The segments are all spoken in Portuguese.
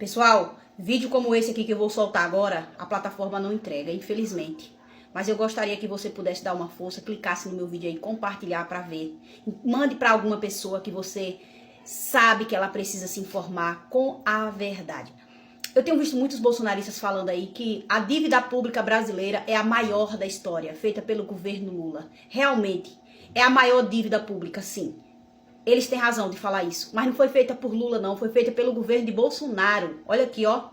Pessoal, vídeo como esse aqui que eu vou soltar agora, a plataforma não entrega, infelizmente. Mas eu gostaria que você pudesse dar uma força, clicasse no meu vídeo aí, compartilhar para ver. Mande para alguma pessoa que você sabe que ela precisa se informar com a verdade. Eu tenho visto muitos bolsonaristas falando aí que a dívida pública brasileira é a maior da história, feita pelo governo Lula. Realmente, é a maior dívida pública, sim. Eles têm razão de falar isso, mas não foi feita por Lula não, foi feita pelo governo de Bolsonaro. Olha aqui, ó.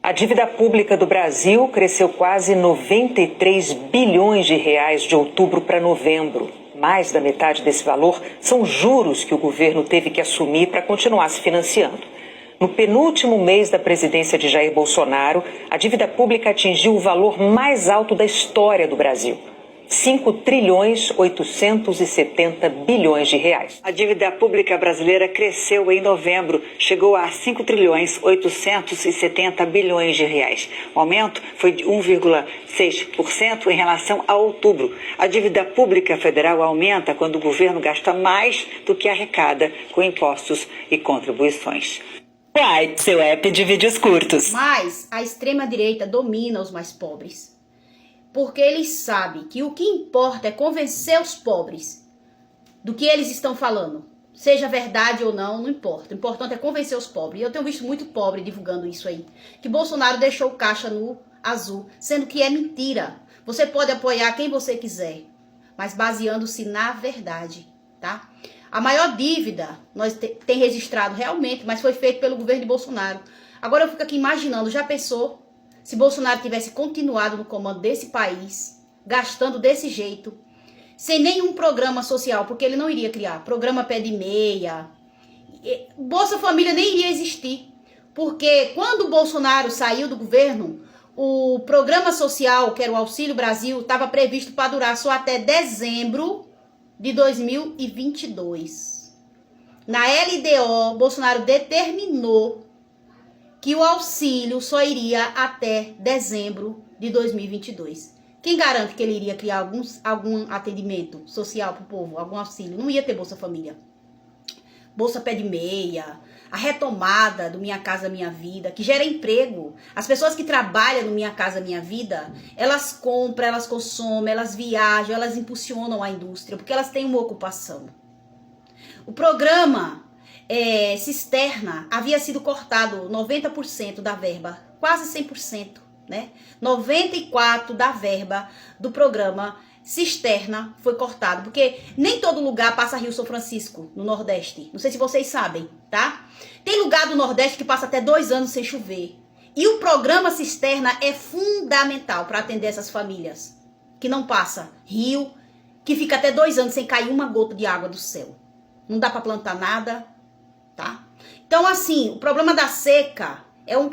A dívida pública do Brasil cresceu quase 93 bilhões de reais de outubro para novembro. Mais da metade desse valor são juros que o governo teve que assumir para continuar se financiando. No penúltimo mês da presidência de Jair Bolsonaro, a dívida pública atingiu o valor mais alto da história do Brasil. 5 trilhões 870 bilhões de reais. A dívida pública brasileira cresceu em novembro, chegou a 5 trilhões 870 bilhões de reais. O aumento foi de 1,6% em relação a outubro. A dívida pública federal aumenta quando o governo gasta mais do que arrecada com impostos e contribuições. Uai, seu app de vídeos curtos. Mas a extrema-direita domina os mais pobres. Porque eles sabem que o que importa é convencer os pobres do que eles estão falando. Seja verdade ou não, não importa. O importante é convencer os pobres. E eu tenho visto muito pobre divulgando isso aí. Que Bolsonaro deixou o caixa no azul, sendo que é mentira. Você pode apoiar quem você quiser, mas baseando-se na verdade, tá? A maior dívida nós tem registrado realmente, mas foi feito pelo governo de Bolsonaro. Agora eu fico aqui imaginando, já pensou? Se Bolsonaro tivesse continuado no comando desse país, gastando desse jeito, sem nenhum programa social, porque ele não iria criar programa pé de meia, Bolsa Família nem iria existir, porque quando o Bolsonaro saiu do governo, o programa social, que era o Auxílio Brasil, estava previsto para durar só até dezembro de 2022. Na LDO, Bolsonaro determinou que o auxílio só iria até dezembro de 2022. Quem garante que ele iria criar algum atendimento social para o povo, algum auxílio? Não ia ter Bolsa Família. Bolsa Pé de Meia, a retomada do Minha Casa Minha Vida, que gera emprego. As pessoas que trabalham no Minha Casa Minha Vida, elas compram, elas consomem, elas viajam, elas impulsionam a indústria, porque elas têm uma ocupação. O programa Cisterna havia sido cortado 90% da verba, quase 100%, né? 94% da verba do programa Cisterna foi cortado, porque nem todo lugar passa Rio São Francisco, no Nordeste. Não sei se vocês sabem, tá? Tem lugar do Nordeste que passa até 2 anos sem chover. E o programa Cisterna é fundamental para atender essas famílias que não passa rio, que fica até 2 anos sem cair uma gota de água do céu. Não dá para plantar nada, tá? Então, assim, o problema da seca é um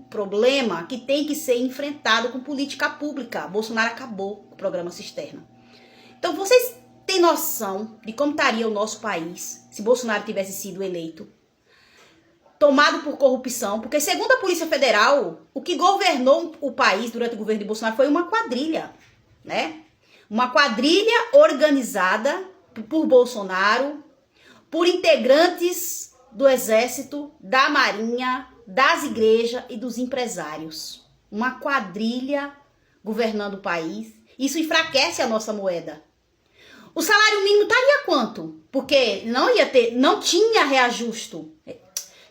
problema que tem que ser enfrentado com política pública. Bolsonaro acabou com o programa Cisterna. Então, vocês têm noção de como estaria o nosso país se Bolsonaro tivesse sido eleito? Tomado por corrupção, porque segundo a Polícia Federal, o que governou o país durante o governo de Bolsonaro foi uma quadrilha, né? Uma quadrilha organizada por Bolsonaro, por integrantes do Exército, da Marinha, das igrejas e dos empresários. Uma quadrilha governando o país. Isso enfraquece a nossa moeda. O salário mínimo estaria quanto? Porque não tinha reajuste.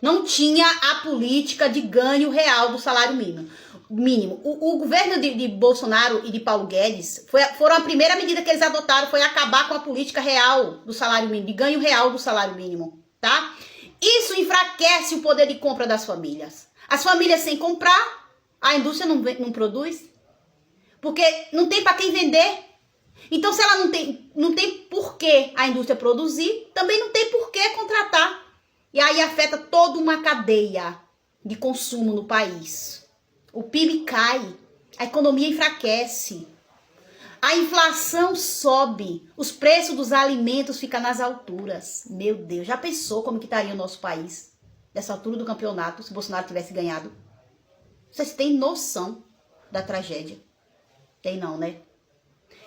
Não tinha a política de ganho real do salário mínimo. O governo de Bolsonaro e de Paulo Guedes foram a primeira medida que eles adotaram, foi acabar com a política real do salário mínimo, de ganho real do salário mínimo, tá? Isso enfraquece o poder de compra das famílias. As famílias sem comprar, a indústria não produz, porque não tem para quem vender. Então, se ela não tem por que a indústria produzir, também não tem por que contratar. E aí afeta toda uma cadeia de consumo no país. O PIB cai, a economia enfraquece, a inflação sobe, os preços dos alimentos ficam nas alturas. Meu Deus, já pensou como que estaria o nosso país nessa altura do campeonato se Bolsonaro tivesse ganhado? Vocês têm noção da tragédia? Tem não, né?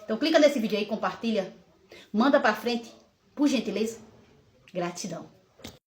Então clica nesse vídeo aí, compartilha, manda pra frente, por gentileza. Gratidão.